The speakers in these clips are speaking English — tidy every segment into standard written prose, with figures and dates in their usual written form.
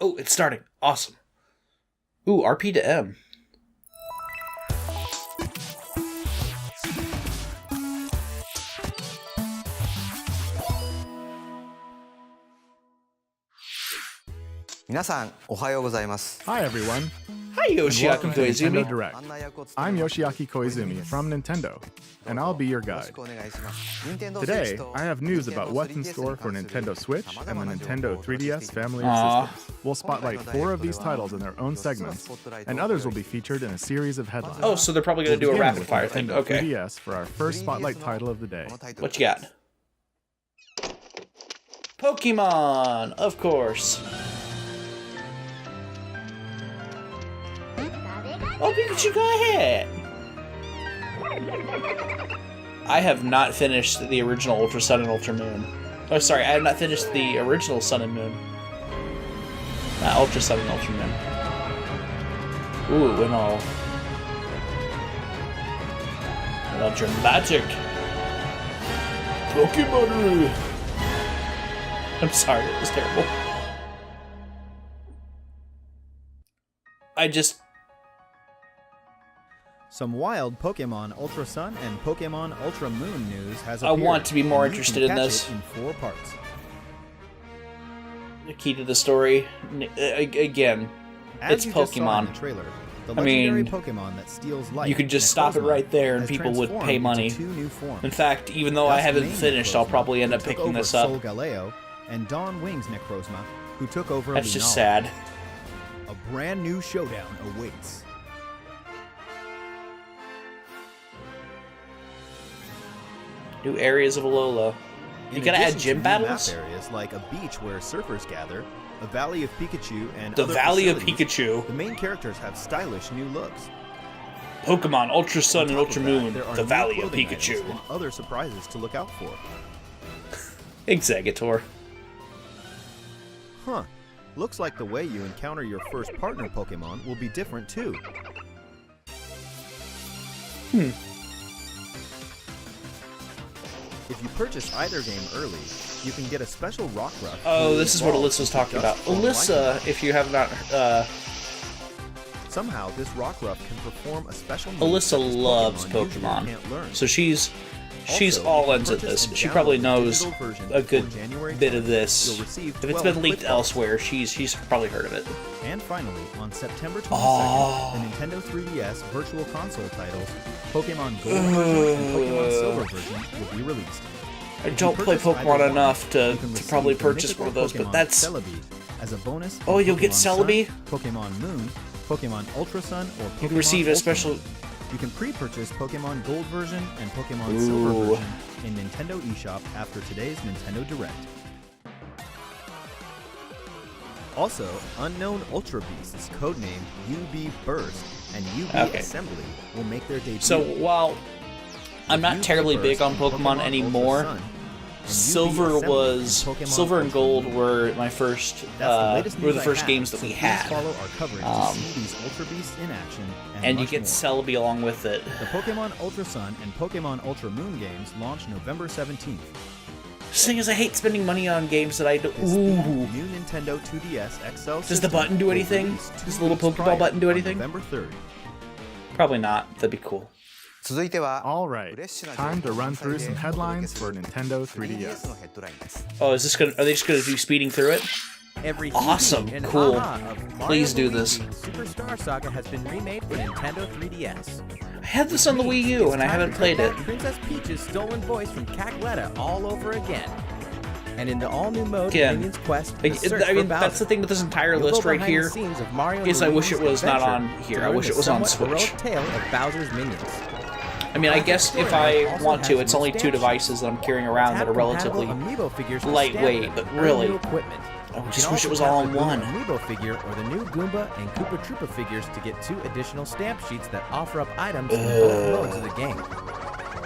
Oh, it's starting. Awesome. Ooh, RP to M. Hi everyone. Hi, Yoshiaki Welcome to Nintendo Koizumi. Direct. I'm Yoshiaki Koizumi from Nintendo, and I'll be your guide. Today, I have news about what's in store for Nintendo Switch and the Nintendo 3DS family of systems. We'll spotlight 4 of these titles in their own segments, and others will be featured in a series of headlines. Oh, so they're probably going to do a Begin rapid with fire Nintendo thing. Okay. 3DS for our first spotlight title of the day. What you got? Pokemon, of course. Oh, Pikachu, go ahead. I have not finished the original Ultra Sun and Ultra Moon. Oh, sorry, I have not finished the original Sun and Moon. Not Ultra Sun and Ultra Moon. Ooh, and all dramatic. Pokemon. I'm sorry, it was terrible. Some wild Pokemon Ultra Sun and Pokemon Ultra Moon news has I appeared. want to be more and you interested can in catch this. it in 4 parts. The key to the story, again, As it's you just saw in Pokemon. the trailer, the I mean, legendary Pokemon that steals light You could just stop it right there and people would pay money. In fact, even though I haven't finished, I'll probably end up picking this up. Sol Galeo, and Dawn Wings Necrozma, who took over That's just Lunala. sad. A brand new showdown awaits. New areas of Alola. You In gotta add addition gym to new battles? map areas like a beach where surfers gather, a valley of Pikachu, and The other Valley of facilities, Pikachu. The main characters have stylish new looks. Pokemon Ultra Sun and On top Ultra of that, Moon. there are The new Valley of clothing items Pikachu. and other surprises to look out for. Executor. Huh. Looks like the way you encounter your first partner Pokemon will be different too. If you purchase either game early, you can get a special Rockruff. Oh, who this is what evolves Alyssa's into talking about. just one Alyssa, like if you have not... Somehow, this Rockruff can perform a special move Alyssa that this loves usually Pokemon. can't learn. So she's Also, all if you into purchase this. and She download probably the knows digital version a before good January bit of 10th, this. you'll receive If it's 12 been leaked Quick Balls. elsewhere, she's probably heard of it. And finally, on September 22nd, Oh. the Nintendo 3DS Virtual Console titles, Pokemon Gold version and Pokemon Silver version will be released. I If you don't play purchase either Pokemon one, enough to you can receive probably the purchase mythical one of those, but Pokemon that's... Celebi as a bonus. in Oh, you'll get Pokemon Sun, Celebi? Pokemon Moon, Pokemon Ultra Sun, or Pokemon You can receive a Ultra special... Moon. You can pre-purchase Pokemon Gold version and Pokemon Ooh. Silver version in Nintendo eShop after today's Nintendo Direct. Also, unknown Ultra Beasts, codenamed UB Burst and UB Okay. Assembly, will make their debut. So, while I'm not UB terribly Burst big on and Pokemon Ultra anymore, Sun, and UB Silver Assembly was... and Pokemon Silver and Ultra Gold Moon. were my first... That's the latest were news the I first have, games that so we please had. follow our coverage to see these Ultra Beasts in action, And you much get more. Celebi along with it. The Pokemon Ultra Sun and Pokemon Ultra Moon games launch November 17th. Seeing as I hate spending money on games that I don't... This Ooh. new Nintendo 2DS XL Does the system button do will anything? release Does 2 the little weeks Pokeball prior button do on anything? November 3rd. Probably not. That'd be cool. All right, time to run through some headlines for Nintendo 3DS. Oh, is this gonna... Are they just gonna do speeding through it? Every Awesome, and cool. aha of Mario Please do Luigi this. Superstar Saga has been remade for Nintendo 3DS. I had this on the Wii U and I haven't played it. Princess Peach's stolen voice from Cackletta all over again. And in the all-new mode, Again, Minion's Quest, I the search mean, for that's the Bowser. thing with this entire You'll list go right behind here. the scenes of Mario is and I wish it Luigi's was not adventure on here. to I learn wish the it was on somewhat Switch. heroic tale of Bowser's minions. I mean, I guess if I Also want to, has it's new only 2 stamp devices that I'm carrying around that are relatively... Amiibo figures to lightweight, stamp but them, really, new equipment. I You just can wish it also was tap all the in Goomba one. Amiibo figure or the new Goomba and Koopa Troopa figures to get 2 additional stamp sheets that offer up items in both modes of the game.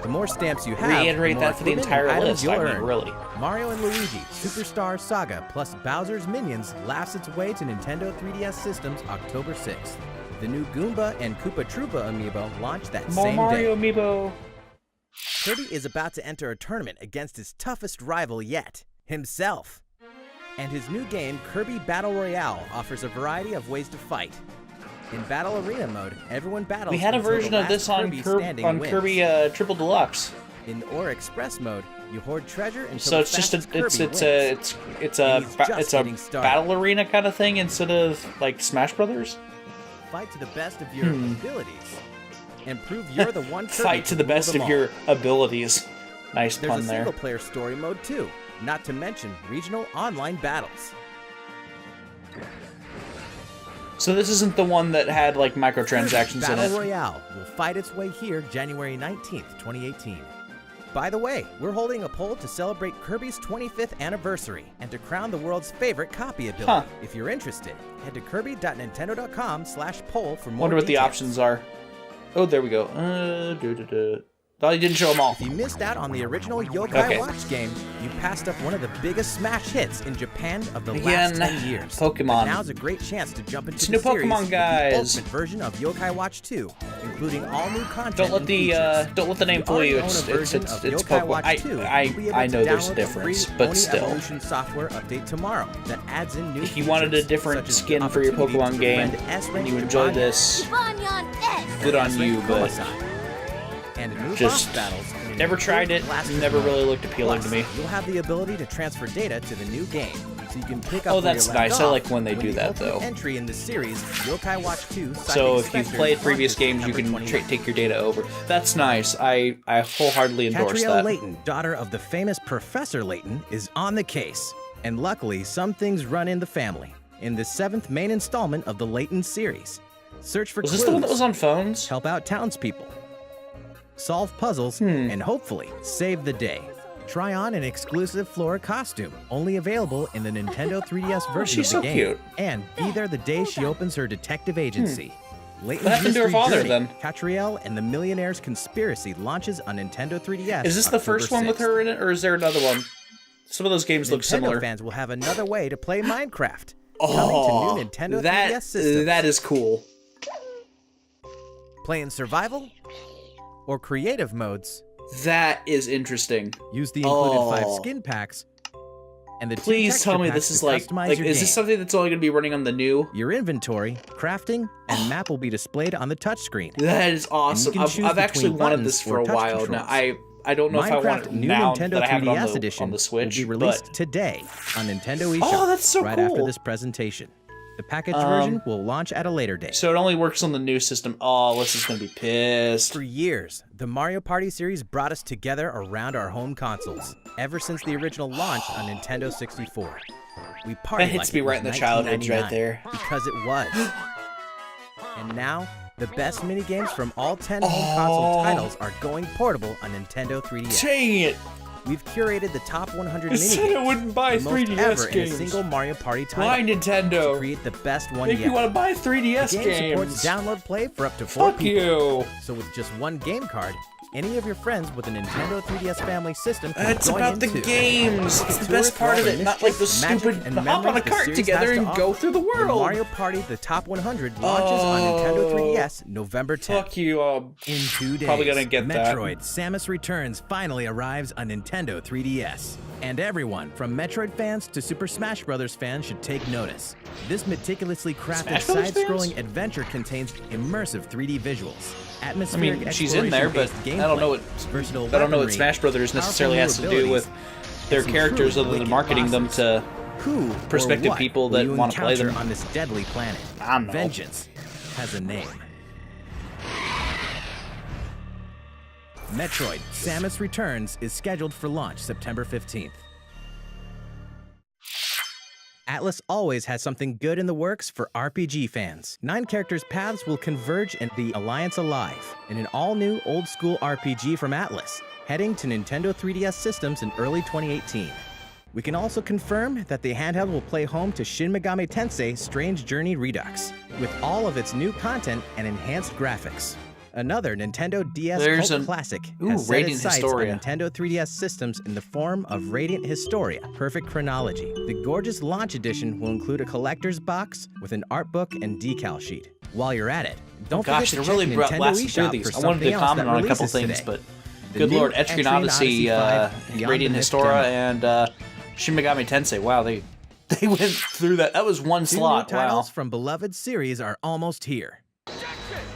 The more stamps you have, Reiterate the more that for the equipment entire and items list. you'll I mean, earn. really. Mario and Luigi Superstar Saga plus Bowser's Minions laughs its way to Nintendo 3DS systems October 6th. The new Goomba and Koopa Troopa amiibo launch that More same Mario day. Amiibo. Kirby is about to enter a tournament against his toughest rival yet, himself. And his new game, Kirby Battle Royale, offers a variety of ways to fight. In Battle Arena mode, everyone battles. We had a until the version of last this on wins. Kirby Triple Deluxe. In Or Express mode, you hoard treasure until So the it's just it's just a getting started. battle arena kind of thing instead of like Smash Brothers. Fight to the best of your abilities, and prove you're the one. Kirby Fight to the rule best them of all. your abilities. Nice There's pun a there. single-player story mode too, not to mention regional online battles. So this isn't the one that had like microtransactions in Battle it. Royale will fight its way here January 19th, 2018. By the way, we're holding a poll to celebrate Kirby's 25th anniversary and to crown the world's favorite copy ability. Huh. If you're interested, head to kirby.nintendo.com/poll for more Wonder what the details. options are. Oh, there we go. Oh, you didn't show them all. If you missed out on the original Yokai Okay. Watch game, you passed up one of the biggest smash hits in Japan of the Again, last 10 years. Pokemon. But now's a great chance to jump into It's the new series Pokemon, with guys. the ultimate version of Yokai Watch 2, including all new content Don't let and the features. don't let the name You fool you. already It's own a version of Yokai Pokemon. Watch 2. You'll be I able know to there's a download the difference, free but Oni still. Evolution software update tomorrow that adds in new If you wanted a features, different such as skin the for your opportunity Pokemon to game befriend S-rank and you enjoy Ibanyan this, Banyan S. good on you, S-rank but Komasai. And new just boss battles in never an tried it. improved blaster Never mode. really looked appealing to Plus, me. You'll have the ability to transfer data to the new game, so you can pick up Oh, where that's you left nice. I off like when they do the that, ultimate though. Entry in the series, Yokai Watch 2. So if you've Spectre played previous launches games, you September can 29th. take your data over. That's nice. I wholeheartedly endorse Catriel that. Layton, daughter of the famous Professor Layton, is on the case. And luckily, some things run in the family. In the 7th main installment of the Layton series. Search for Was clues, this the one that was on phones? help out townspeople, solve puzzles, and hopefully save the day. Try on an exclusive Flora costume, only available in the Nintendo 3DS version she's of so the game. cute. And be there the day she opens her detective agency. Layton's What happened to her Mystery father, Journey, then? Catriel and the Millionaire's Conspiracy launches on Nintendo 3DS. Is this the first one with her in it, or is there another one? Some of those games look Nintendo similar. fans will have another way to play Minecraft. Oh, coming to new Nintendo 3DS systems. that is cool. Play in survival or creative modes. That is interesting. Use the included Oh. 5 skin packs. And the 2 Please texture tell me packs this is to like customize your is this game. something that's only going to be running on the new? Your inventory, crafting, and map will be displayed on the touchscreen. That is awesome. can choose I've actually between wanted buttons this for or a touch while controls. now. I don't know if I want Minecraft it New now Nintendo that I have it 3DS on the Edition Switch. will be released but today on Nintendo eShop. Oh, that's so right cool. after this presentation. The packaged version will launch at a later date. so it only works on the new system. Oh, Alyssa's going to be pissed. For years, the Mario Party series brought us together around our home consoles, ever since the original launch on Nintendo 64. We partied That hits like me it right was in the childhoods right 1999, there. Because it was. And now, the best minigames from all 10 home console titles are going portable on Nintendo 3DS. Dang it! We've curated the top 100 I said I minigames, wouldn't buy the most 3DS ever games. in a single Mario Party title, Why to Nintendo? create the best one Make me yet. want to buy 3DS The game games. supports download play for up to 4 Fuck people. you. So with just one game card, any of your friends with a Nintendo 3DS family system can It's join about in the too. games. It's the Tour best part of through all it, the not like the mischief, magic, stupid and hop on a memories the cart series together has to and go offer. through the When world. Mario Party The Top 100 launches on Nintendo 3DS November 10th. Fuck you. In 2 days, Probably gonna get that. Metroid Samus Returns finally arrives on Nintendo 3DS. And everyone, from Metroid fans to Super Smash Bros. Fans, should take notice. This meticulously crafted Smash Brothers side-scrolling fans? adventure contains immersive 3D visuals, I atmospheric mean, she's in there, but exploration-based I don't know what gameplay, versatile I don't know what weaponry, Smash Brothers necessarily has to powerful do with their some characters truly other than wicked marketing them bosses. to Who or prospective what people will that you wanna play encounter them? on this deadly planet? I don't know. Vengeance has a name. Metroid Samus Returns is scheduled for launch September 15th. Atlas always has something good in the works for RPG fans. 9 characters' paths will converge in the Alliance Alive, in an all-new old-school RPG from Atlas, heading to Nintendo 3DS systems in early 2018. We can also confirm that the handheld will play home to Shin Megami Tensei Strange Journey Redux, with all of its new content and enhanced graphics. Another Nintendo DS There's cult a- classic Ooh, has set Radiant its sights Historia. on Nintendo 3DS systems in the form of Radiant Historia Perfect Chronology. The gorgeous launch edition will include a collector's box with an art book and decal sheet. While you're at it, don't Gosh, forget they to really check brought Nintendo blasted through eShop these. for I wanted to something else comment that on a couple releases things, today. but The good new lord, Etrian Etrian Odyssey, Odyssey 5 Beyond Radiant the Myth Historia, Demo. and Shin Megami Tensei. Wow, they They went through that. That was one Two slot. new titles Wow. from beloved series are almost here.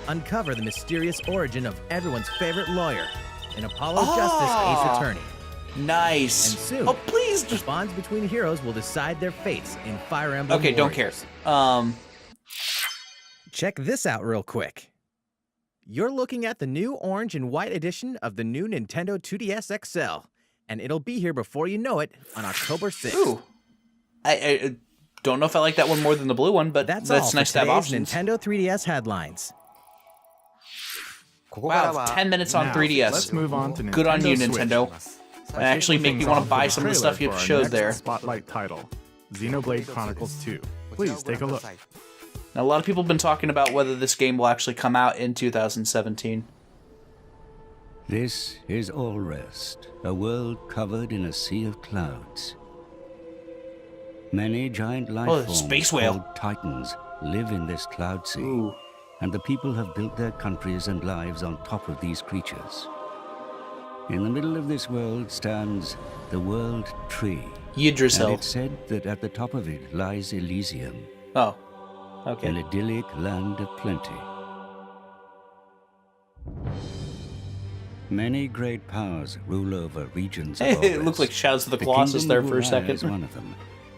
Uncover the mysterious origin of everyone's favorite lawyer, an Apollo Justice Ace Attorney. Nice. And soon, oh, please. the bonds between heroes will decide their fates in Fire Emblem Okay, don't care. Warriors. Check this out real quick. You're looking at the new orange and white edition of the new Nintendo 2DS XL, and it'll be here before you know it on October 6th. Ooh. I don't know if I like that one more than the blue one, but That's all for nice to have today's options. Nintendo 3DS headlines. Wow, 10 minutes on Now, 3DS. Let's move on to Nintendo Good on you, Switch. Nintendo. By Actually kicking make me things want off to buy with a some of the trailer stuff you for our showed next there. Spotlight title, Xenoblade Chronicles 2. Please take a look. Now, a lot of people have been talking about whether this game will actually come out in 2017. This is All Rest, a world covered in a sea of clouds. Many giant life Oh, forms space whale. called Titans live in this cloud sea, Ooh. and the people have built their countries and lives on top of these creatures. In the middle of this world stands the World Tree, and Yggdrasil. it's said that at the top of it lies Elysium, Oh. an Okay. idyllic land of plenty. Many great powers rule over regions of It looked like Shadows of the Colossus Kingdom there of for a Uriah second. is one of them,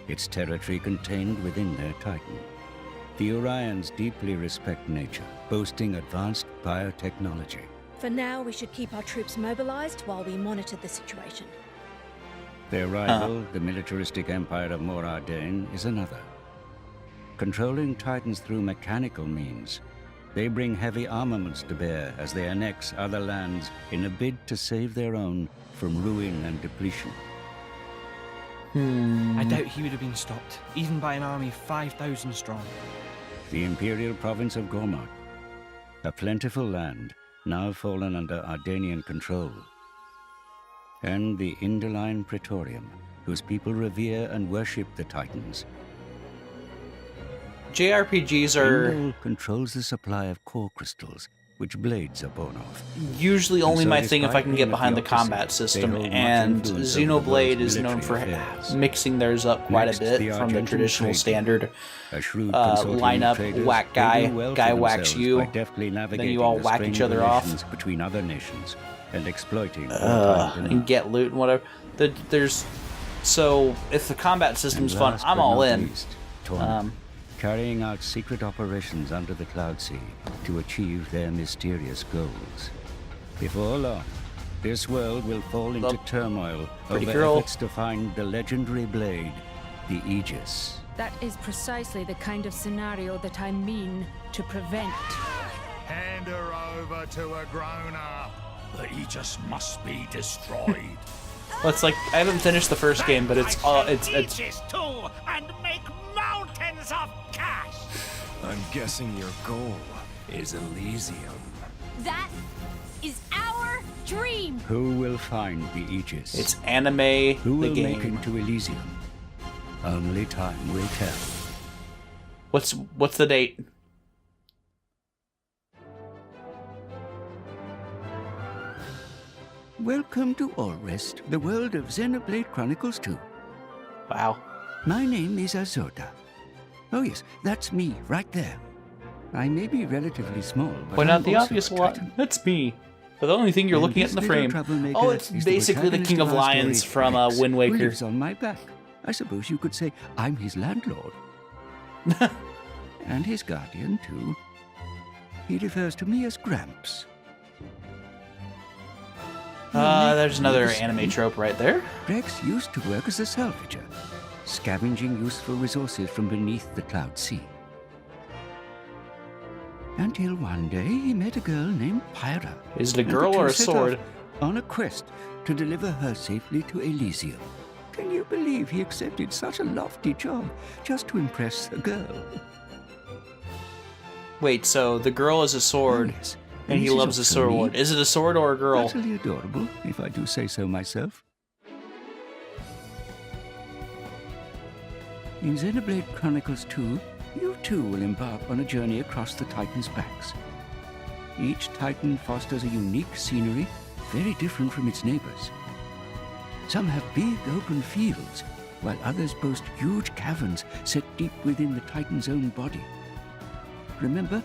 its territory contained within their Titan. The Urians deeply respect nature, boasting advanced biotechnology. For now, we should keep our troops mobilized while we monitor the situation. Their rival, the militaristic empire of Moradin, is another. Controlling Titans through mechanical means, they bring heavy armaments to bear as they annex other lands in a bid to save their own from ruin and depletion. I doubt he would have been stopped, even by an army 5,000 strong. The imperial province of Gormak, a plentiful land now fallen under Ardanian control. And the Indoline Praetorium, whose people revere and worship the Titans. JRPGs are Indol controls the supply of core crystals, which blades are born of. usually only so my thing if I despite can being get behind the at the opposite, combat system, they hold much and influence over the Xenoblade world's is known for military affairs. mixing theirs up quite Next, a bit the from the Argentine traditional trade standard A shrewd consulting lineup, traders, whack they guy, do well guy for whacks themselves you, by deftly navigating all the whack each strained other off. relations between other nations and exploiting wartime and demand. get loot and whatever. There's so if the combat system's And fun, last I'm but all not in. least, Torment, carrying out secret operations under the Cloud Sea to achieve their mysterious goals. Before long, this world will fall into Well, turmoil pretty over girl. efforts to find the legendary blade, the Aegis. That is precisely the kind of scenario that I mean to prevent. Hand her over to a grown-up. The Aegis must be destroyed. Well, it's like I haven't finished the first game, but it's Aegis too, and make mountains of cash. I'm guessing your goal is Elysium. That is our dream! Who will find the Aegis? it's anime Who the will make game. it to Elysium? Only time will tell. What's the date? Welcome to All Rest, the world of Xenoblade Chronicles 2. Wow. My name is Azorda. Oh yes, that's me, right there. I may be relatively small, but Point I'm out the also obvious a one. Titan. That's me. But the only thing you're And looking at this in the little frame. troublemaker Oh, it's is the basically the protagonist King of our Lions story, from Rex, Wind who Waker. lives on my back. I suppose you could say I'm his landlord. And his guardian, too. He refers to me as Gramps. There's another anime trope right there. Rex used to work as a salvager, scavenging useful resources from beneath the Cloud Sea. Until one day he met a girl named Pyra. Is it a and the girl two or a set sword? off on a quest to deliver her safely to Elysium. Can you believe he accepted such a lofty job just to impress a girl? Wait, so the girl is a sword, Oh, yes. and he this is loves a also me. sword. Is it a sword or a girl? Utterly adorable, if I do say so myself. In Xenoblade Chronicles 2, you too will embark on a journey across the Titan's backs. Each Titan fosters a unique scenery, very different from its neighbors. Some have big open fields, while others boast huge caverns set deep within the Titan's own body. Remember,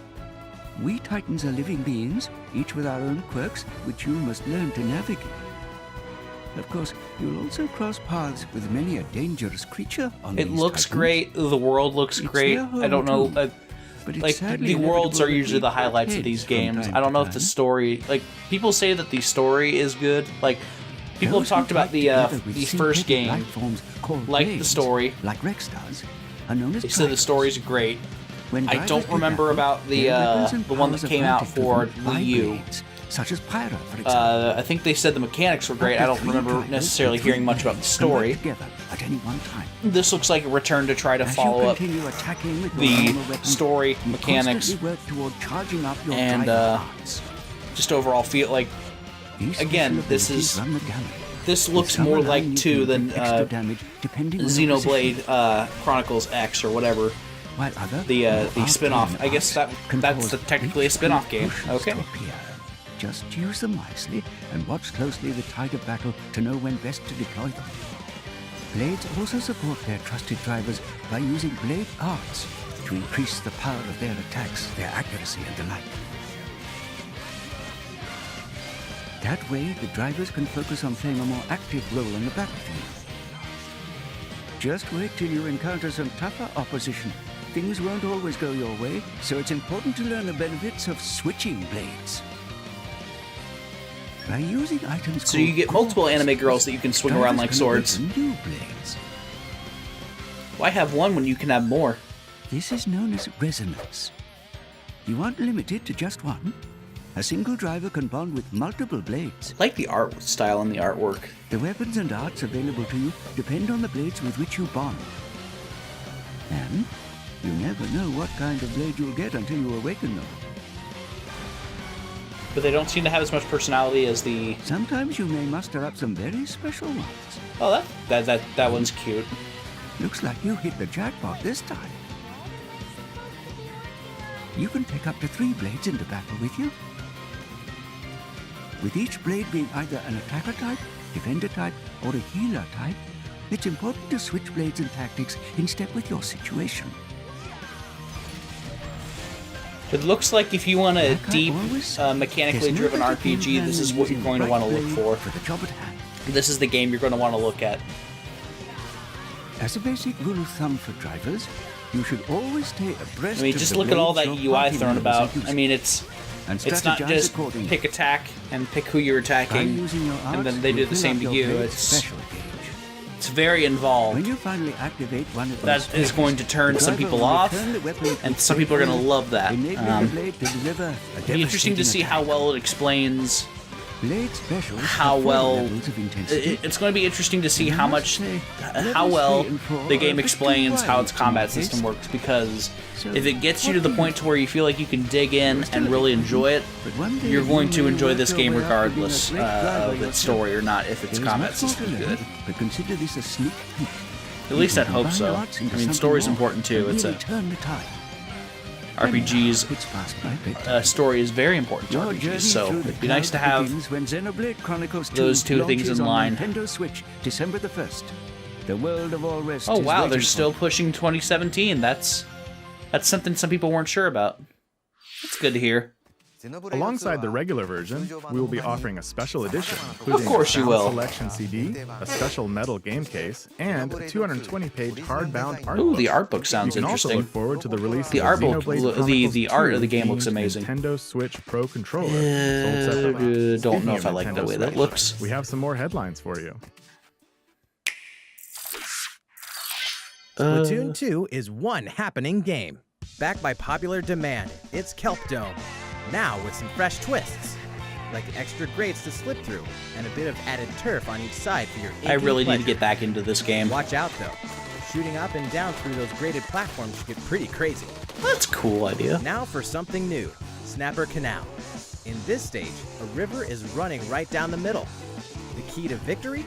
we Titans are living beings, each with our own quirks, which you must learn to navigate. Of course, you'll also cross paths with many a dangerous creature on these It looks Titans. great. The world looks great. I don't know. But it's Like, sadly the worlds are inevitable that usually the we butt highlights of heads these from games. time I don't to know if the time. story... Like, people say that the story is good. Like, people have Those who talked about fight the together with the first synthetic game, life forms called like the blades, story. like Rex does, are known as They said the Titans. story's great. When I drivers don't do remember battle, about the their weapons and one that powers are came out granted to for them by Wii U. blades, such as Pyra, for example. I think they said the mechanics were great. I don't remember necessarily hearing much about the story. Together at any one time. This looks like a return to try to As you follow up continue attacking with your the normal weapons, story, you mechanics, constantly work toward charging up your and driving arts. just overall feel like, These again, special this abilities is run the gamut. this With looks some more allowing you like to 2 than inflict extra damage depending on your Xenoblade position, Chronicles X or whatever. while other, The more spin-off. arcane I guess arts can that's cause technically a big spin-off game. pushes Okay. to appear. Just use them wisely and watch closely the tide of battle to know when best to deploy them. Blades also support their trusted drivers by using blade arts to increase the power of their attacks, their accuracy, and the like. That way, the drivers can focus on playing a more active role on the battlefield. Just wait till you encounter some tougher opposition. Things won't always go your way, so it's important to learn the benefits of switching blades. By using items So you called get multiple cores, anime girls that you can swing around drivers like can swords. awaken new blades. Why have one when you can have more? This is known as resonance. You aren't limited to just one. A single driver can bond with multiple blades. I like the art style and the artwork. The weapons and arts available to you depend on the blades with which you bond. And you never know what kind of blade you'll get until you awaken them. But they don't seem to have as much personality as the... Sometimes you may muster up some very special ones. Oh, that one's cute. Looks like you hit the jackpot this time. You can take up to 3 blades into battle with you. With each blade being either an attacker type, defender type, or a healer type, it's important to switch blades and tactics in step with your situation. It looks like if you want a Like I deep, always say, mechanically there's no driven better game RPG, plan this than is what you're using going to the want to right look blade for. the job at hand. This is the game you're going to want to look at. As a basic rule of thumb for drivers, you should always stay abreast I mean, of just the look at all that blades your UI party thrown members about. are using. I mean, it's not strategize just accordingly. pick attack and pick who you're By attacking, using your and arts, then they do you'll the fill same up to your you. blade's It's special gauge. very When involved. you finally activate one of That those is going to spells, turn the some driver people will off, return the weapon and with some people are going to blade, love that. enabling the blade to deliver a It'll be interesting to devastating see how attack. well it explains Blade specials how have further well levels of intensity. it's going to be interesting to see And I how must much say, how levels well 3 and 4 the are game a bit too explains how wide its for combat my taste. system works, because So, if it gets you what to the do you point to where you feel like you can dig in You're still and a really bit enjoy it, but one day you're going you to may enjoy work this your game way up to being a regardless great driver of its yourself. story or not, if its There is combat much more to system's learn, good. but consider this a sneak peek. At least You I'd can hope combine so. your arts into I mean, something story's more important too. and It's really a turn the tide. RPGs. It's past my bedtime. Story is very important to Your journey RPGs, so through the it'd be nice to cloud have begins when Xenoblade Chronicles 2 those two things launches in on line. Nintendo Switch, December the 1st. The world of all rest Oh is wow, waiting they're for still you. pushing 2017. That's something some people weren't sure about. That's good to hear. Alongside the regular version, we will be offering a special edition, including course a you sound will. selection CD, a special metal game case, and a 220-page hardbound art Ooh, book. the art book sounds You can also interesting. look forward to the release The of art book- Xenoblade the Chronicles art 2 of the game looks themed amazing. Nintendo Switch Pro controller. sold separately. Don't Speaking know of if I like the Nintendo way that Switch, looks. We have some more headlines for you. Splatoon 2 is one happening game. Backed by popular demand, it's Kelp Dome. Now with some fresh twists, like extra grates to slip through, and a bit of added turf on each side for your I aching really need to pleasure. get back into this game. Watch out though. Shooting up and down through those graded platforms can get pretty crazy. That's a cool idea. Now for something new, Snapper Canal. In this stage, a river is running right down the middle. The key to victory?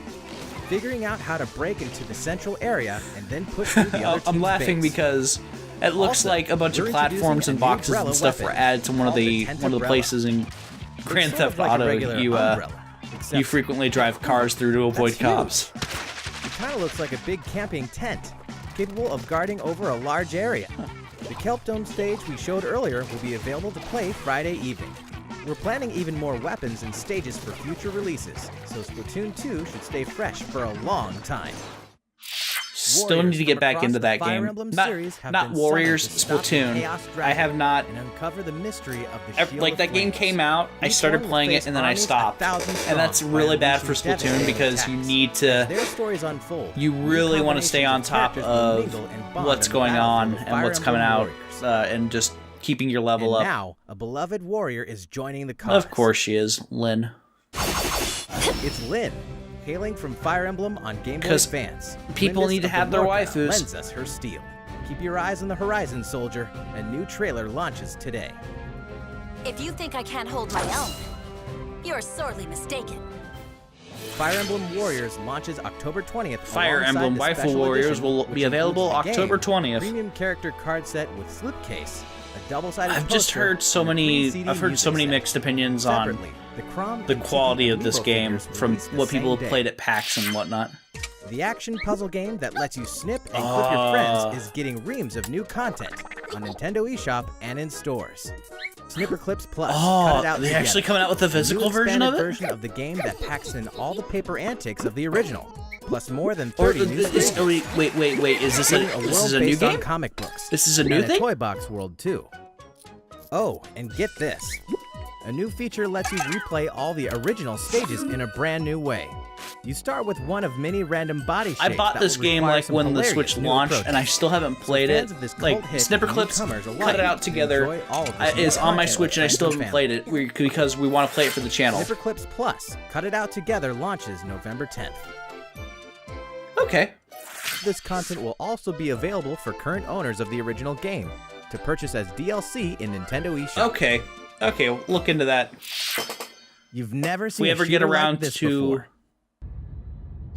Figuring out how to break into the central area and then push through the other I'm team's laughing base. because it looks Also, like a bunch of we're platforms introducing and a new boxes and umbrella stuff were weapon added to one of called the Tent one of the Umbrella. places in Grand It's sort of Theft like a Auto regular you umbrella, except you frequently drive cars through to avoid That's cops. huge. kind of looks like a big camping tent, capable of guarding over a large area. The Kelp Dome stage we showed earlier will be available to play Friday evening. We're planning even more weapons and stages for future releases, so Splatoon 2 should stay fresh for a long time. Still need to get back into that game. Not Warriors, Splatoon. I have not. And uncover the mystery of the like that game came out, I started playing it, and then I stopped. And that's really bad for Splatoon because you need to. Their stories unfold. You really want to stay on top of what's going on and what's coming out, and just keeping your level up. Now, a beloved warrior is joining the cause. Of course she is, Lynn. It's Lynn. Hailing from Fire Emblem on Game Boy Advance. People need to have their waifus. Lends us her steel. Keep your eyes on the horizon, soldier. A new trailer launches today. If you think I can't hold my own, you're sorely mistaken. Fire Emblem Warriors launches October 20th. Fire Emblem Waifu Warriors will be available October 20th. Premium character card set with slipcase. A double-sided I've just heard so many. I've heard so many mixed opinions on the quality of this game from what people have played at PAX and whatnot. The action puzzle game that lets you snip and clip your friends is getting reams of new content on Nintendo eShop and in stores. Snipper Clips Plus. Cut it out they actually coming out with a physical version of it? Version of the game that packs in all the paper antics of the original, plus more than 30 new skills. Wait, is this a new game? Comic books. This is a new thing? A Toy Box World too. Oh, and get this. A new feature lets you replay all the original stages in a brand new way. You start with one of many random body shapes. I bought this game like when the Switch launched, and I still haven't played it. Like Snipper Clips, Cut It Out Together is on my Switch, and I still haven't played it because we want to play it for the channel. Snipper Clips Plus, Cut It Out Together launches November 10th. Okay. This content will also be available for current owners of the original game to purchase as DLC in Nintendo eShop. Okay, we'll look into that. You've never seen we ever get around like this to before.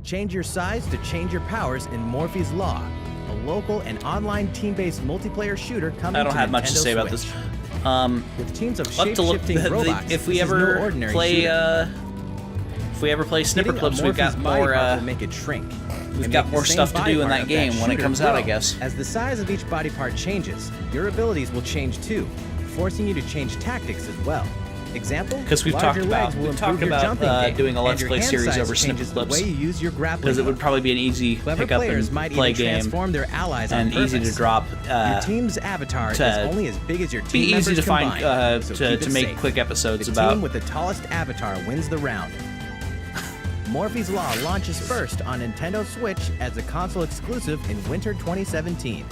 Change your size to change your powers in Morphe's Law, a local and online team-based multiplayer shooter coming to I don't have much to say about Switch. this. With teams of I'll have to look robots, if we ever play Snipper Clips, we've got more make it shrink. We've got more stuff to do in that game when it comes out, I guess. As the size of each body part changes, your abilities will change too, forcing you to change tactics as well. Example? Because we've talked about doing a Let's Play series over Snipper Clips. Because it would probably be an easy pick up and play game, and easy to drop. Your team's avatar is only as big as your team be easy to find so to make quick episodes the about. Team with the tallest avatar wins the round. Morphe's Law launches first on Nintendo Switch as a console exclusive in winter 2017.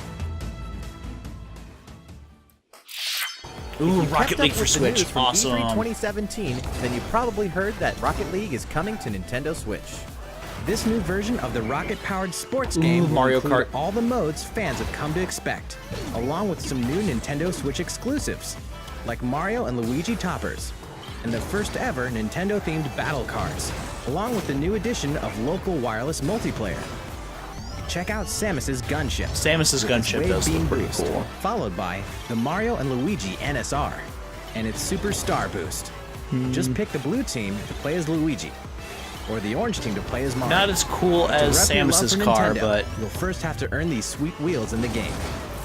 Ooh, Rocket League for Switch, awesome. E3 2017, then you probably heard that Rocket League is coming to Nintendo Switch. This new version of the rocket-powered sports game will Mario include Kart. all the modes fans have come to expect, along with some new Nintendo Switch exclusives, like Mario and Luigi Toppers, and the first ever Nintendo-themed battle cards, along with the new addition of local wireless multiplayer. Check out Samus's Gunship. Samus's Gunship does look pretty cool. Followed by the Mario and Luigi NSR and its Super Star Boost. Just pick the blue team to play as Luigi, or the orange team to play as Mario. Not as cool as Samus's car, but you'll first have to earn these sweet wheels in the game.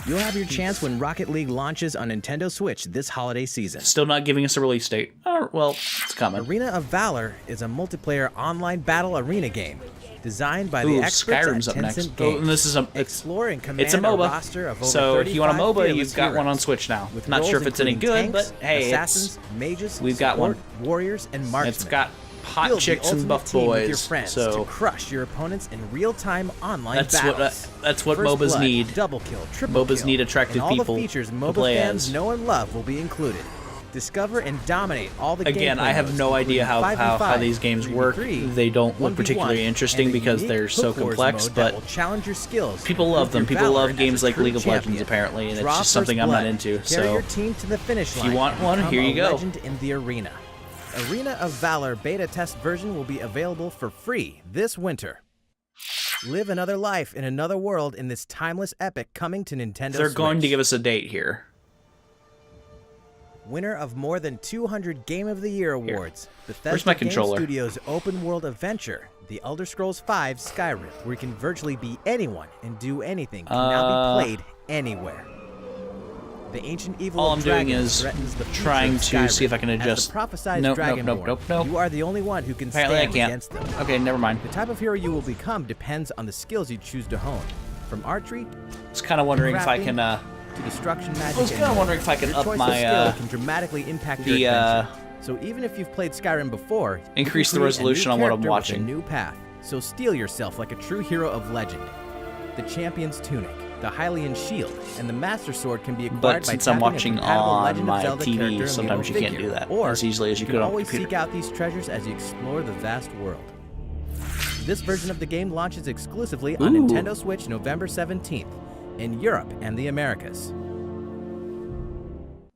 You'll have your chance when Rocket League launches on Nintendo Switch this holiday season. Still not giving us a release date. Oh, well, it's coming. Arena of Valor is a multiplayer online battle arena game designed by the experts Skyrim's at up next. Tencent Games. And this is Explore and command it's a MOBA. roster of over So if you want a 35 MOBA, you've got heroes, one on Switch now. with Not sure roles if it's any including good, tanks, but hey, assassins, mages, we've got support, one. warriors, and marksmen. It's got hot Build the chicks and ultimate buff team with your boys. friends So to crush your opponents in real-time online that's battles. that's what First MOBAs blood, need. Double kill, triple MOBAs kill, need attractive and all people the features to MOBA play fans as. know and love will be included. Discover and dominate all the Again, gameplay I have modes, no idea including how 5v5, these games work. 3v3, They don't look 1v1, particularly interesting and a because unique they're so Hook Wars complex, mode that but will challenge your skills. people love them. Prove your People valor love as games a like true League of Legends, champion. apparently, and Draw it's just something first I'm not blood. into. Carry So your team to the finish line if you want and one, become here you a go. legend in the arena. Arena of Valor beta test version will be available for free this winter. Live another life in another world in this timeless epic coming to Nintendo They're Switch. going to give us a date here. winner of more than 200 Game of the Year awards. Bethesda Where's my Game controller? Studios' open-world adventure, The Elder Scrolls V Skyrim, where you can virtually be anyone and do anything, can now be played anywhere. The ancient evil All of I'm doing dragons is threatens the future trying of to Skyrim. see if I can As adjust. the prophesized Nope, Dragonborn, you are the only one who can Apparently stand I can't. against them. Okay, never mind. The type of hero you will become depends on the skills you choose to hone, from archery I was kind of wondering if I can. to destruction magic. I was kind of wondering if I can Your up choice my of skill can dramatically impact your adventure. So even if you've played Skyrim before, increase you the can create a new resolution on what I'm character with watching. A new path. So steel yourself like a true hero of legend. The Champion's Tunic, the Hylian Shield, and the Master Sword can be acquired But by since I'm tapping a watching compatible on Legend of my Zelda TV, character sometimes you amiibo can't figure. do that Or as easily as you could can on always computer. seek out these treasures as you explore the vast world. This version of the game launches exclusively on Nintendo Switch November 17th in Europe and the Americas.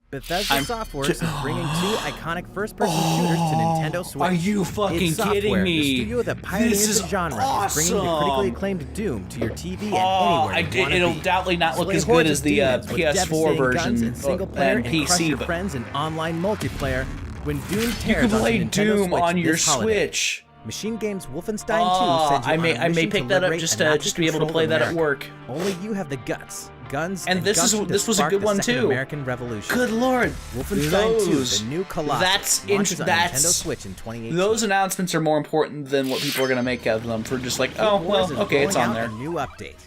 Bethesda Software is bringing two iconic first-person shooters to Nintendo Switch. Are you fucking It's Software, kidding me? The studio that pioneers This is the genre awesome. is bringing the critically acclaimed Doom to your TV and anywhere you wanna it'll be. doubtly not look Slay as good hordes as of the demons with PS4 devastating guns version and single player and and crush PC, your but friends in online multiplayer when Doom you tears can onto play Nintendo Doom Switch on your this holiday. Switch. Machine Games Wolfenstein 2 sends you I on a may mission pick to that up liberate just a to be able to Nazi-controlled play that at America. work. Only you have the guts, guns, And this gumption to was a spark good the one Second too. American Revolution. Good lord, Wolfenstein 2: The New Colossus launches on Nintendo Switch in 2018. Those announcements are more important than what people are gonna make out of them for just like, oh Guild Wars well, is okay, it's rolling on out there. A new update,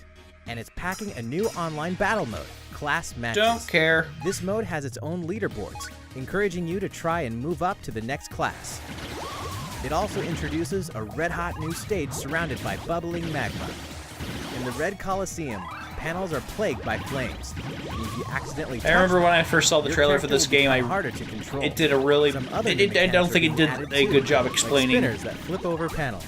and it's packing a new online battle mode, Class Matches. Don't care. This mode has its own leaderboards, encouraging you to try and move up to the next class. It also introduces a red-hot new stage surrounded by bubbling magma. In the Red Coliseum, panels are plagued by flames. And if you accidentally I remember touch when I them, first saw the your trailer for character this will game, become harder to control. it did a really, Some other I new don't mechanics think are it being did added a too, good job like explaining spinners that flip over panels.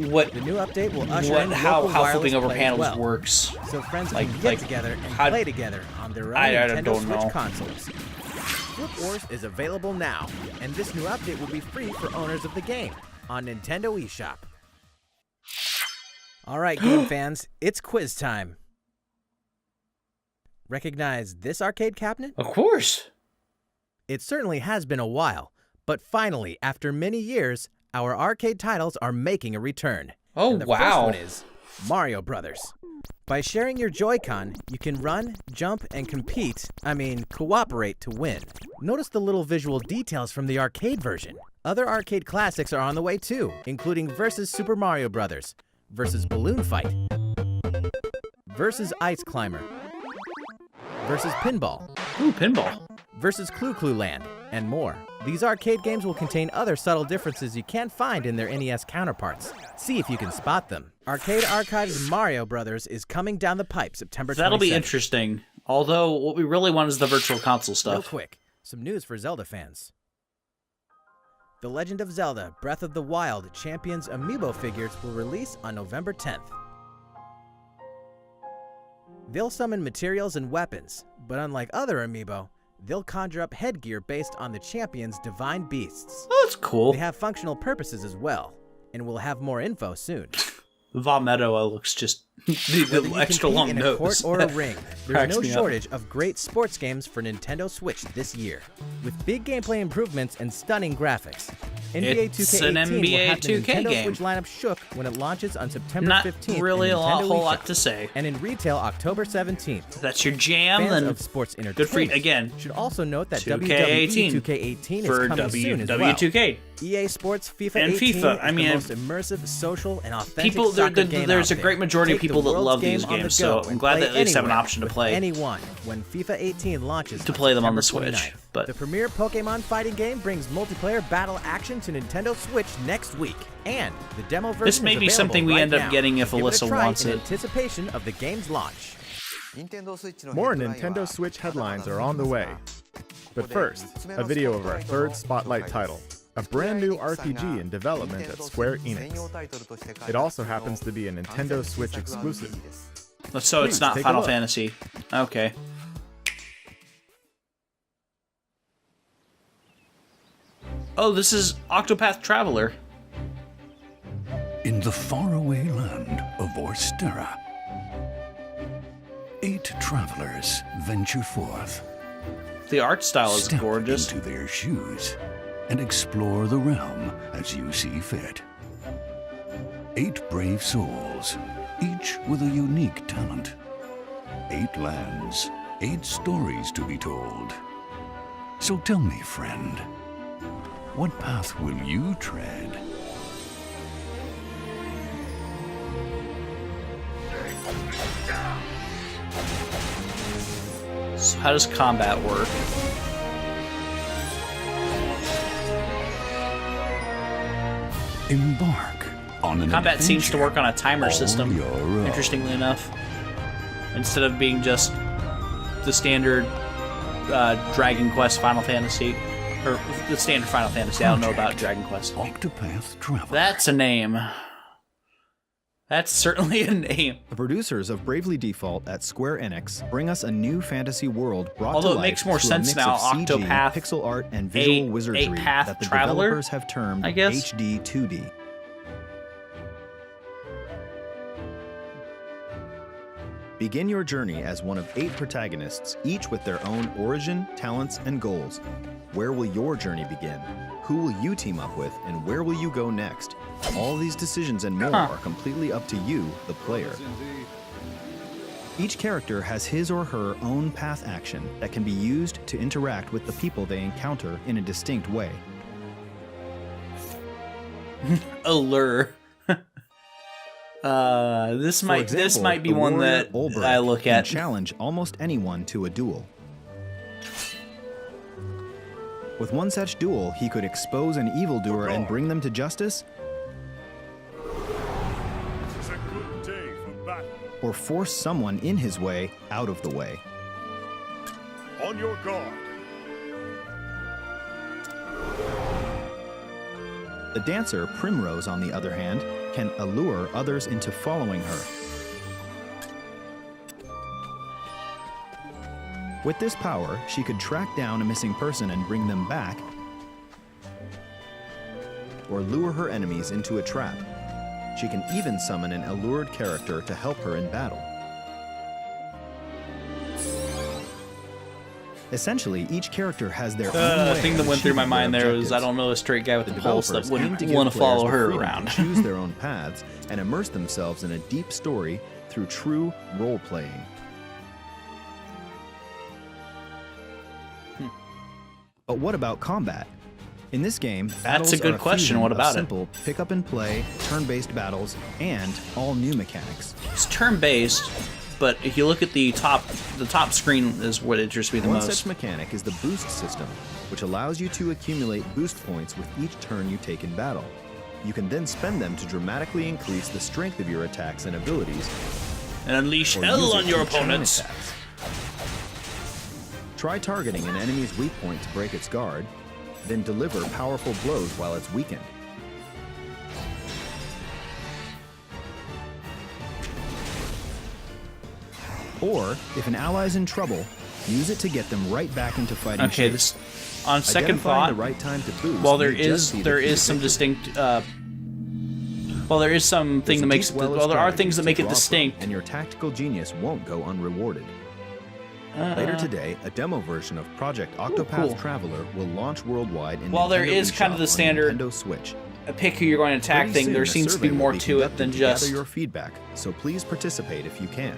what The new update will usher in how local wireless flipping over play as panels well, works. so friends Like- can get like, together and how- play together on their own I Nintendo don't Switch know. consoles. Flip Wars is available now, and this new update will be free for owners of the game on Nintendo eShop. All right, game fans, it's quiz time. Recognize this arcade cabinet? Of course. It certainly has been a while, but finally, after many years, our arcade titles are making a return. Oh, And the wow. first one is Mario Brothers. By sharing your Joy-Con, you can run, jump, and cooperate to win. Notice the little visual details from the arcade version. Other arcade classics are on the way too, including Versus Super Mario Brothers, Versus Balloon Fight, Versus Ice Climber, Versus Pinball, Ooh, pinball. Versus Clue Clue Land, and more. These arcade games will contain other subtle differences you can't find in their NES counterparts. See if you can spot them. Arcade Archives Mario Brothers is coming down the pipe September 27th. That'll be interesting. Although, what we really want is the virtual console Real stuff. quick, some news for Zelda fans. The Legend of Zelda Breath of the Wild Champions Amiibo figures will release on November 10th. They'll summon materials and weapons, but unlike other Amiibo, they'll conjure up headgear based on the champion's divine beasts. Oh, that's cool. They have functional purposes as well, and we'll have more info soon. Vometoa looks just the Whether you extra compete long in nose. a court or a ring, there's cracks no me up. shortage of great sports games for Nintendo Switch this year. With big gameplay improvements and stunning graphics, NBA It's 2K18 an NBA will have the 2K Nintendo game. Switch lineup shook when it launches on September Not 15th really in a Nintendo whole eShop, lot to say. and in retail October 17th. If that's your jam, Fans then of sports good entertainment for you. Again, should also note that 2K18 WWE 2K18 for is coming soon as well. W2K. EA Sports FIFA And 18 FIFA, is I mean, the most immersive, social, and authentic People, soccer game there's out a great there. majority of Take the people that world's love game these on the games, go so I'm and glad play that at least have an anywhere option to with play. anyone when FIFA 18 launches To on play them on the September Switch, 29th. but- The premier Pokemon fighting game brings multiplayer battle action to Nintendo Switch next week, and the demo version This may is be available something we right end up now. getting if So give Alyssa a try wants in it. anticipation of the game's launch. More Nintendo Switch headlines are on the way. But first, a video of our third Spotlight title, a brand new RPG in development at Square Enix. It also happens to be a Nintendo Switch exclusive. So it's Please not take a Final look. Fantasy. Okay. Oh, this is Octopath Traveler. In the faraway land of Orstera, 8 travelers venture forth. The art style is Step gorgeous. into their shoes and explore the realm as you see fit. 8 brave souls, each with a unique talent. 8 lands, 8 stories to be told. So tell me, friend, what path will you tread? So how does combat work? Embark on an Combat seems to work on a timer all system, your own. interestingly enough. Instead of being just the standard Dragon Quest Final Fantasy. Or the standard Final Fantasy. I don't know about Dragon Quest. Octopath Traveler. That's a name. That's certainly a name. The producers of Bravely Default at Square Enix bring us a new fantasy world brought Although to it life makes more through sense a mix now, of CG, Octopath, pixel art, and visual wizardry Eight-Path that the Traveler, developers have termed I guess? HD 2D. Begin your journey as one of 8 protagonists, each with their own origin, talents, and goals. Where will your journey begin? Who will you team up with, and where will you go next? All these decisions and more are completely up to you, the player. Each character has his or her own path action that can be used to interact with the people they encounter in a distinct way. Allure. This For might example, be the one warrior that Olberic I look can at. challenge almost anyone to a duel. With one such duel, he could expose an evildoer and bring them to justice, It's a good day for battle. or force someone in his way out of the way. On your guard. The dancer, Primrose, on the other hand, can allure others into following her. With this power, she could track down a missing person and bring them back, or lure her enemies into a trap. She can even summon an allured character to help her in battle. Essentially, each character has their own way The thing that of went through my achieving mind their there was I objectives. don't know a straight guy with The a pulse that developers aim wouldn't to give want to players follow the her freedom around. to choose their own paths and immerse themselves in a deep story through true role-playing. But what about combat? In this game, battles a good are question. fusion What of about it? simple pick-up-and-play, turn-based battles, and all new mechanics. It's turn-based, but if you look at the top screen is what interests me the One most. such mechanic is the boost system, which allows you to accumulate boost points with each turn you take in battle. You can then spend them to dramatically increase the strength of your attacks and abilities, And unleash or hell use on it your to chain opponents. attacks. Try targeting an enemy's weak point to break its guard, then deliver powerful blows while it's weakened. Or, if an ally's in trouble, use it to get them right back into fighting Okay, shape. this on second Identifying thought, the right time to boost while there may just is be the key to some victory. distinct well there is something There's that a makes deep well of well there are strategies things that to make it draw from, distinct. and your tactical genius won't go unrewarded. Later today, a demo version of Project Octopath cool. Traveler will launch worldwide in While there Nintendo is kind of eShop the on standard Nintendo Switch. Pick who you're going to attack Pretty thing, soon, there a seems to be survey will more be to it conducted than to just gather your feedback, so please participate if you can.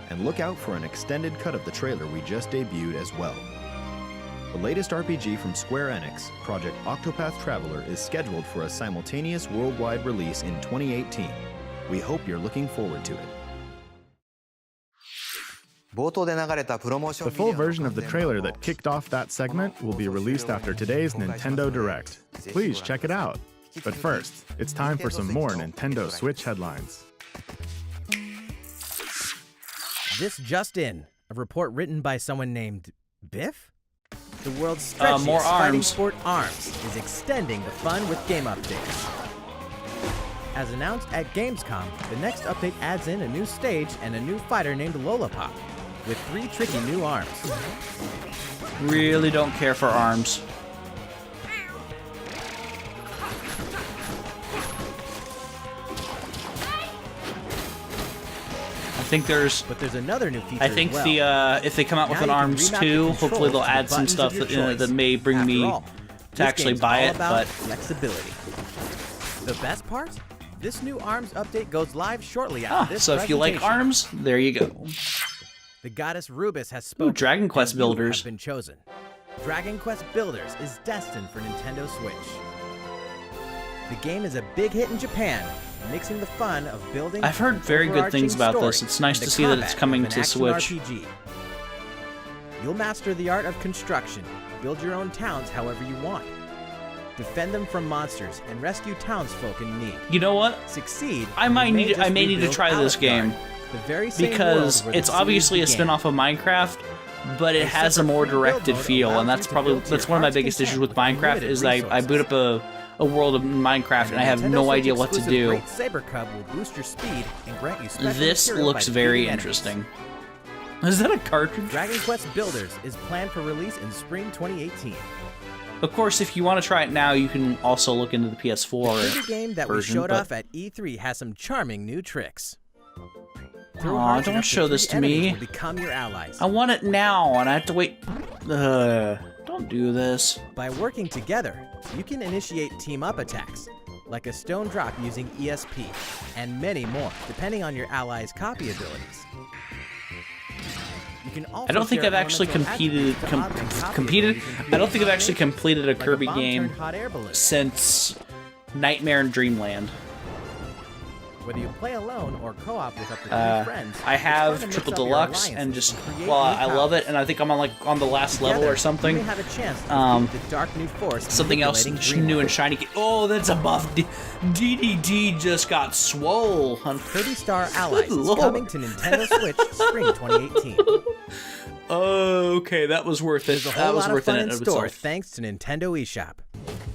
And look out for an extended cut of the trailer we just debuted as well. The latest RPG from Square Enix, Project Octopath Traveler, is scheduled for a simultaneous worldwide release in 2018. We hope you're looking forward to it. The full version of the trailer that kicked off that segment will be released after today's Nintendo Direct. Please check it out. But first, it's time for some more Nintendo Switch headlines. This just in. A report written by someone named Biff? The world's stretchiest more fighting arms. sport ARMS is extending the fun with game updates. As announced at Gamescom, the next update adds in a new stage and a new fighter named Lollipop, with 3 tricky new arms. really don't care for arms. I think there's. But there's another new feature. I think as well. if they come out with Now an you can ARMS remap 2, the hopefully they'll controls to add the some buttons stuff of your that choice. may bring After me all, to this actually game's buy all it. about But flexibility. The best part? This new ARMS update goes live shortly after this so if you like presentation. ARMS, there you go. The goddess Rubus has spoken. Ooh, Dragon Quest and you Builders have been chosen. Dragon Quest Builders is destined for Nintendo Switch. The game is a big hit in Japan, mixing the fun of building. I've heard very good things about story this. It's nice and to the see that it's combat coming of an to action Switch. RPG. You'll master the art of construction, build your own towns however you want, defend them from monsters, and rescue townsfolk in need. You know what? Succeed. I may need to try this game because it's obviously a spin-off of Minecraft, but it has a more directed feel, and that's one of my biggest issues with Minecraft is I boot up a world of Minecraft and I have no idea what to do. This looks very interesting. Is that a cartridge? Dragon Quest Builders is planned for release in spring 2018. Of course, if you want to try it now, you can also look into the PS4 The game that version, we showed but- off at E3 has some charming new tricks. Aw, don't show this to me. Will become your allies. I want it now, and I have to wait. Don't do this. By working together, you can initiate team-up attacks, like a stone drop using ESP, and many more, depending on your allies' copy abilities. You can also I don't think share I've actually elemental attributes to augment copy abilities, I don't think I've actually completed a like Kirby bomb game turned hot air balloon. since Nightmare in Dreamland. Whether you play alone or co-op with up to 3 friends, I it's fun have to mix Triple up your Deluxe, and alliances just create well, new I love powers. it, and I think I'm on the last level Together, or something. you may have a chance to defeat the dark new force Something else manipulating new and Dreamland. shiny. Oh, that's a buff. DDD just got swole. Kirby Star Allies is Lord. coming to Nintendo Switch spring 2018. Okay, that was worth it. There's a That whole was lot worth of it fun in in of store itself. thanks to Nintendo eShop.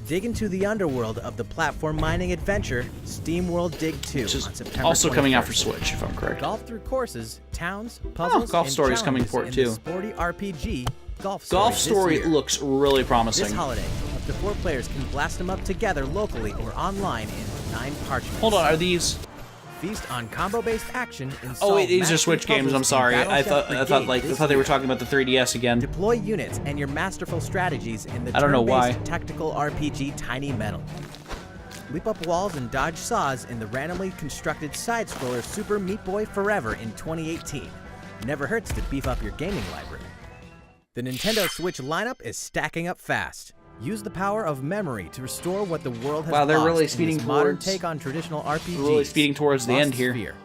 Dig into the underworld of the platform mining adventure Steam World Dig 2 Which is on September also coming out 21st. for Switch, if I'm correct. Golf through courses, towns, puzzles, Golf and Story's coming for it, challenges in too. the sporty RPG Golf Golf Story this year. looks really promising. This holiday, up to 4 players can blast them up together locally or online in 9 parchments. Hold on, are these? Feast on combo-based action and Oh wait, solve these are mastery Switch games. puzzles I'm in sorry. Battle I Chef thought Brigade they were this talking about the 3DS again. Deploy units and your masterful strategies in the I don't know turn-based why. tactical RPG Tiny Metal. Leap up walls and dodge saws in the randomly constructed side-scroller Super Meat Boy Forever in 2018. Never hurts to beef up your gaming library. The Nintendo Switch lineup is stacking up fast. Use the power of memory to restore what the world has Wow, they're lost really in speeding this modern towards- take on traditional RPGs. really speeding towards the Lost end here. Sphere.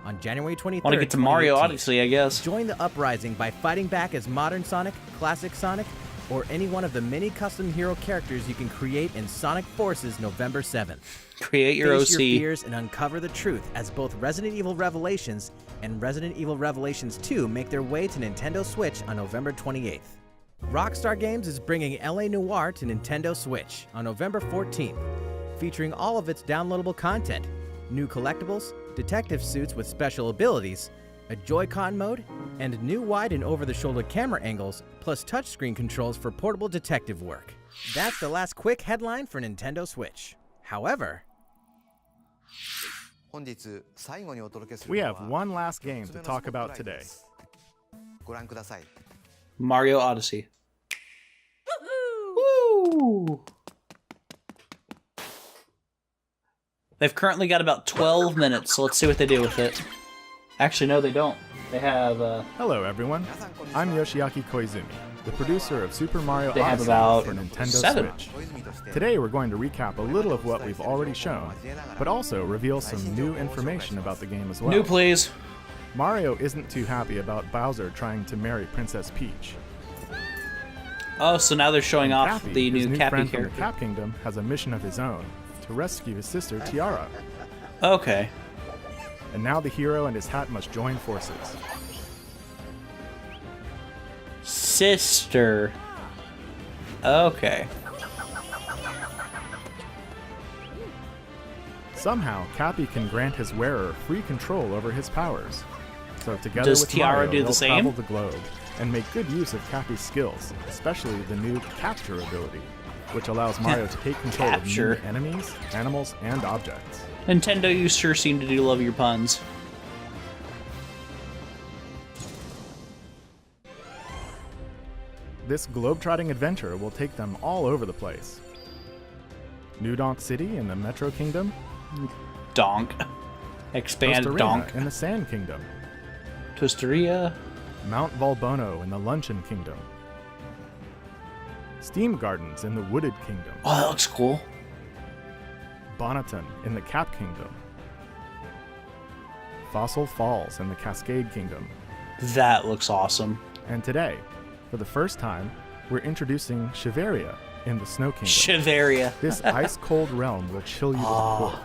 On January 23rd, Want to get to Mario 2018. Odyssey, I guess. Join the uprising by fighting back as Modern Sonic, Classic Sonic, or any one of the many custom hero characters you can create in Sonic Forces November 7th. Create your Face OC. your fears and uncover the truth as both Resident Evil Revelations and Resident Evil Revelations 2 make their way to Nintendo Switch on November 28th. Rockstar Games is bringing LA Noire to Nintendo Switch on November 14th, featuring all of its downloadable content, new collectibles, detective suits with special abilities, a Joy-Con mode, and new wide and over-the-shoulder camera angles, plus touchscreen controls for portable detective work. That's the last quick headline for Nintendo Switch. However, We have one last game to talk about today. Mario Odyssey. Woo! They've currently got about 12 minutes, so let's see what they do with it. Actually, no, they don't. They have, Hello, everyone. I'm Yoshiaki Koizumi, the producer of Super Mario They have Odyssey about for Nintendo 7. Switch. Today, we're going to recap a little of what we've already shown, but also reveal some new information about the game as well. new please. Mario isn't too happy about Bowser trying to marry Princess Peach. Oh, so now they're showing off Cappy, the his new new Cappy friend from character. the Cap Kingdom, has a mission of his own to rescue his sister Tiara. Okay. And now the hero and his hat must join forces. Sister. Okay. Somehow, Cappy can grant his wearer free control over his powers. So together Does with Tiara Mario, do the they'll same? travel the globe and make good use of Cappy's skills, especially the new Capture ability, which allows Mario to take control of Capture. new enemies, animals, and objects. Nintendo, you sure seem to do love your puns. This globe-trotting adventure will take them all over the place. New Donk City in the Metro Kingdom. Donk. Expand Costa Rica Donk. in the Sand Kingdom. Costa Rica. Mount Valbono in the Luncheon Kingdom. Steam Gardens in the Wooded Kingdom. Oh, that looks cool. Bonneton in the Cap Kingdom. Fossil Falls in the Cascade Kingdom. That looks awesome. And today, for the first time, we're introducing Shiveria in the Snow Kingdom. Shiveria. This ice-cold realm will chill you to the core.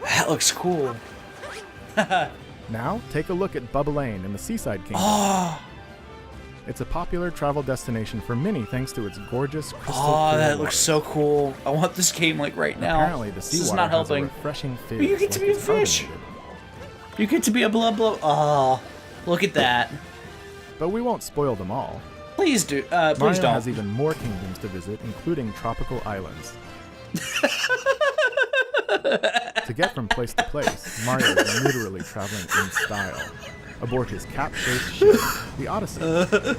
That looks cool. Now, take a look at Bubblane in the Seaside Kingdom. Oh, It's a popular travel destination for many thanks to its gorgeous crystal oh, clear that water. looks so cool. I want this game like right now. Apparently, the This is seawater not has a helping. refreshing fizz. But you get to like be a it's fish. carbonated. You get to be a blah blah. Oh, look at that. But we won't spoil them all. Please do. Please Mario don't. has even more kingdoms to visit, including tropical islands. To get from place to place, Mario is literally traveling in style. Aboard his cap-shaped ship, the Odyssey.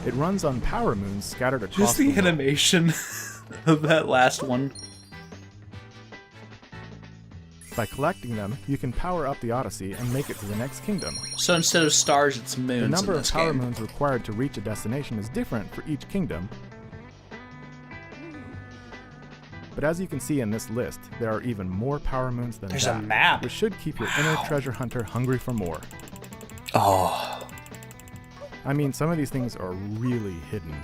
It runs on power moons scattered across Just the world. animation of that last one. By collecting them, you can power up the Odyssey and make it to the next kingdom. So instead of stars, it's moons. The number in of this power game. moons required to reach a destination is different for each kingdom. But as you can see in this list, there are even more power moons than There's that, a map. which should keep your inner treasure hunter hungry for more. Oh. I mean, some of these things are really hidden.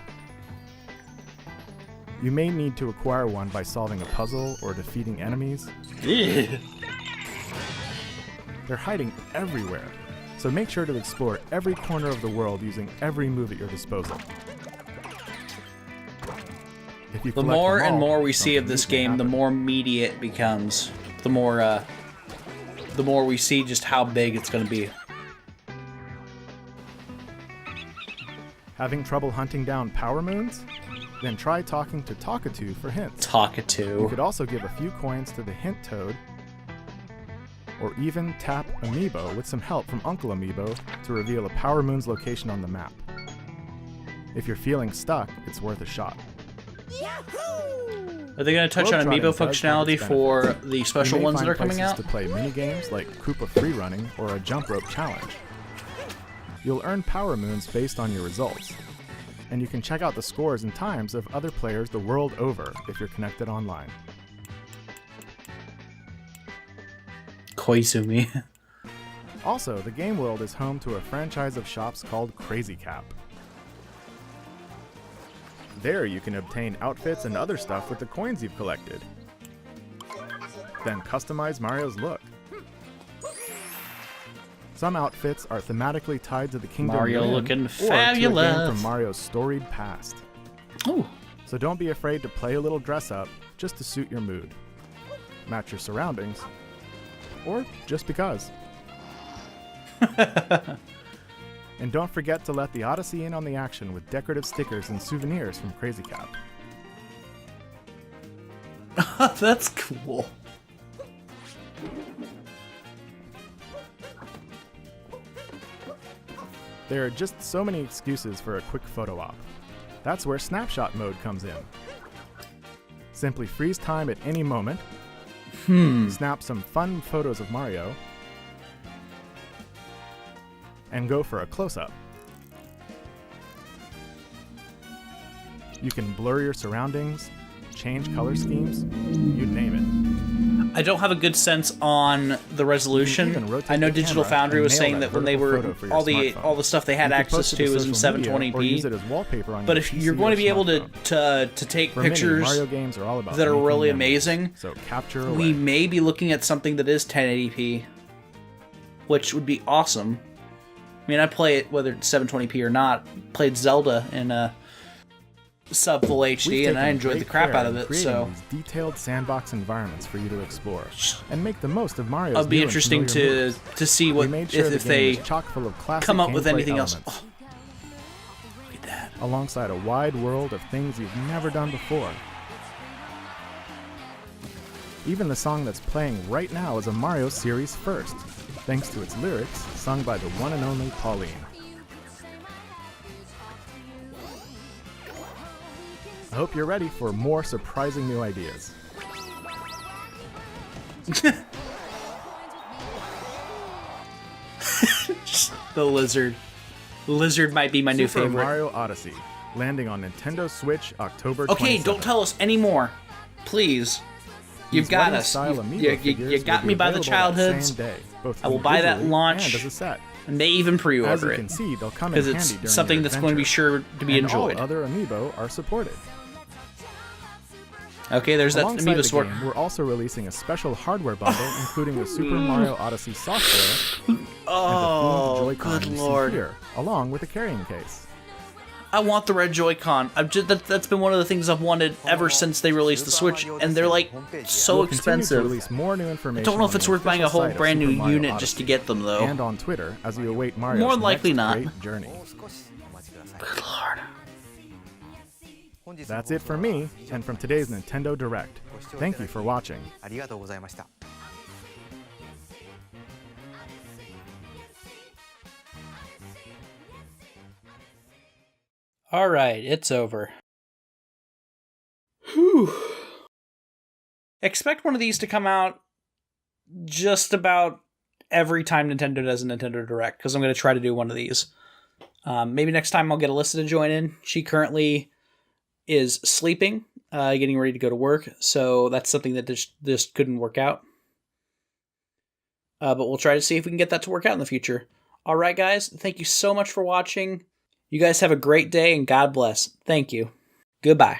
You may need to acquire one by solving a puzzle or defeating enemies. Ew. They're hiding everywhere, so make sure to explore every corner of the world using every move at your disposal. If you The collect more them and all, more we see of something this neat will game, the happen. more meaty it becomes. The more we see just how big it's going to be. Having trouble hunting down power moons? Then try talking to Talkatoo for hints. You Talkatoo. could also give a few coins to the Hint Toad, or even tap Amiibo with some help from Uncle Amiibo to reveal a Power Moon's location on the map. If you're feeling stuck, it's worth a shot. Are they going to touch on Globetrotting Amiibo does have its functionality for benefits. the special You may ones that find are coming places out? to play mini-games like Koopa Free Running or a Jump Rope Challenge. You'll earn Power Moons based on your results, and you can check out the scores and times of other players the world over if you're connected online. Koizumi. Also, the game world is home to a franchise of shops called Crazy Cap. There you can obtain outfits and other stuff with the coins you've collected. Then customize Mario's look. Some outfits are thematically tied to the kingdom Mario you're in, looking or to a game fabulous. from Mario's storied past. Ooh. So don't be afraid to play a little dress up just to suit your mood. Match your surroundings, or just because. And don't forget to let the Odyssey in on the action with decorative stickers and souvenirs from Crazy Cap. That's cool. There are just so many excuses for a quick photo op. That's where snapshot mode comes in. Simply freeze time at any moment, snap some fun photos of Mario, and go for a close-up. You can blur your surroundings, change color schemes, you name it. I don't have a good sense on the You can resolution. even rotate I know the Digital camera Foundry and was nail saying that that when they vertical were photo for your all smartphone. the stuff they had You can access post to it was in social media or use 720p. it as wallpaper on But your if PC you're going to or be able smartphone. to take For many, pictures Mario games are all about that are making really memories, amazing, so capture we away. may be looking at something that is 1080p, which would be awesome. I mean, I play it whether it's 720p or not. Played Zelda in sub full We've HD, and I taken enjoyed the great crap care out of in it. creating So these detailed sandbox environments for you to explore and make the most of Mario's it'll be new and interesting familiar to moves. see We what made sure the if game they was chock full of classic come up with gameplay anything else. elements, Oh, look at that. alongside a wide world of things you've never done before. Even the song that's playing right now is a Mario series first, thanks to its lyrics sung by the one and only Pauline. I hope you're ready for more surprising new ideas. The lizard. Lizard might be my new Super favorite. Mario Odyssey, landing on Nintendo Switch October 27th. Okay, don't tell us anymore. Please. You've These got Legend us. style amiibo You figures got will me be by the available that childhoods. same day, both I will buy that individually launch. and as a set. I may even As pre-order you it. can see, they'll come in Because handy it's during something your that's going to be adventure. sure to be And enjoyed. all other amiibo are supported. Okay, there's that Alongside amiibo the sword. game, we're also releasing a special hardware bundle, including the Super Mario Odyssey software Oh, and the themed Joy-Con good you lord. see here, along with a carrying case. I want the red Joy-Con. That's been one of the things I've wanted ever since they released the Switch, and they're like so We'll continue to expensive. release more new I information don't know if on it's the worth buying a official whole site of brand new Super Mario unit Odyssey just to get them, though. and on Twitter as you await Mario's More than likely next not. great journey. Good lord. That's it for me, and from today's Nintendo Direct. Thank you for watching. Alright, it's over. Whew. Expect one of these to come out just about every time Nintendo does a Nintendo Direct, because I'm going to try to do one of these. Maybe next time I'll get Alyssa to join in. She currently is sleeping, getting ready to go to work, so that's something that just couldn't work out. But we'll try to see if we can get that to work out in the future. Alright guys, thank you so much for watching. You guys have a great day, and God bless. Thank you. Goodbye.